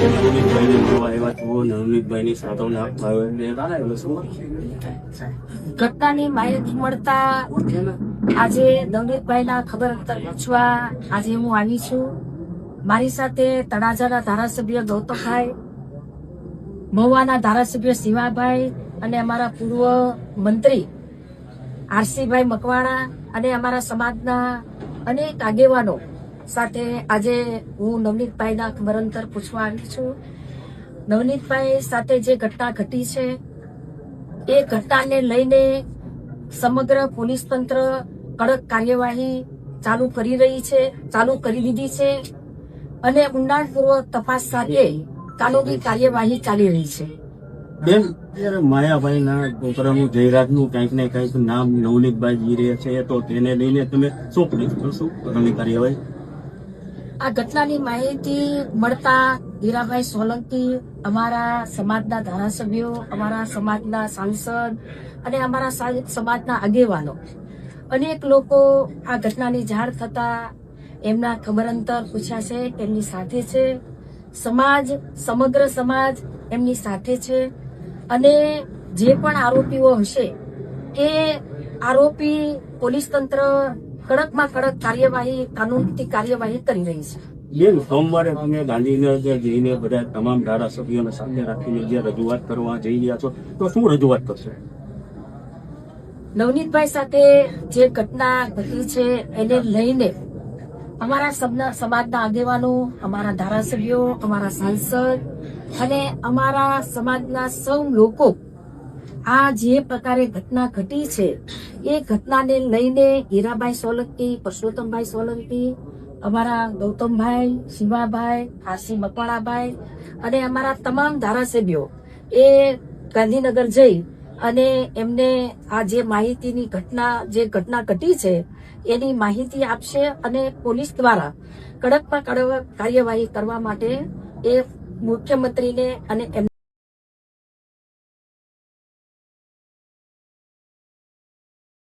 નવનીતભાઈને મળવા આવ્યા છો, નવનીતભાઈની સાંત્વના આપવા આવ્યા શું? ઘટનાની માહિતી મળતા આજે નવનીતભાઈના ખબર અંતર પૂછવા આજે હું આવી છું. મારી સાથે તળાજાના ધારાસભ્ય ગૌતમભાઈ, મહુવાના ધારાસભ્ય શિવાભાઈ અને અમારા પૂર્વ મંત્રી આરસીભાઈ મકવાણા અને અમારા સમાજના અનેક આગેવાનો સાથે આજે હું નવનીતભાઈના ખબર અંતર પૂછવા આવી છું. નવનીતભાઈ સાથે જે ઘટના ઘટી છે એ ઘટનાને લઈને સમગ્ર પોલીસ તંત્ર કડક કાર્યવાહી ચાલુ કરી દીધી છે અને ઊંડાણપૂર્વક તપાસ સાથે કાનૂની કાર્યવાહી ચાલી રહી છે. બેન, અત્યારે માયાભાઈના છોકરાનું જયરાજનું કંઈક ને કંઈક નામ નવનીતભાઈ જી રહ્યા છે, તો તેને લઈને તમે શું કરશો કાનૂની કાર્યવાહી? આ ઘટનાની માહિતી મળતા હીરાભાઈ સોલંકી, અમારા સમાજના ધારાસભ્યો, અમારા સમાજના સાંસદ અને અમારા સમાજના આગેવાનો અનેક લોકો આ ઘટનાની જાણ થતા એમના ખબર અંતર પૂછ્યા છે. એમની સાથે છે સમગ્ર સમાજ એમની સાથે છે અને જે પણ આરોપીઓ હશે એ આરોપી પોલીસ તંત્ર કડકમાં કડક કાર્યવાહી, કાનૂની કાર્યવાહી કરી રહી છે. બેન, સોમવારે તમે ગાંધીનગર જઈને બધા તમામ ધારાસભ્યોને સાથે રાખીને જે રજૂઆત કરવા જઈ રહ્યા છો, તો શું રજૂઆત કરશો? નવનીતભાઈ સાથે જે ઘટના ઘટી છે એને લઈને અમારા સમાજના આગેવાનો, અમારા ધારાસભ્યો, અમારા સાંસદ અને અમારા સમાજના સૌ લોકો આ જે પ્રકારે ઘટના ઘટી છે એ ઘટનાને લઈને હીરાભાઈ સોલંકી, પરસોત્તમભાઈ સોલંકી, અમારા ગૌતમભાઈ, શિવાભાઈ, આરસી મકવાણાભાઈ અને અમારા તમામ ધારાસભ્યો એ ગાંધીનગર જઈ અને એમને આ જે માહિતીની ઘટના ઘટી છે એની માહિતી આપશે અને પોલીસ દ્વારા કડકમાં કડક કાર્યવાહી કરવા માટે એ મુખ્યમંત્રીને અને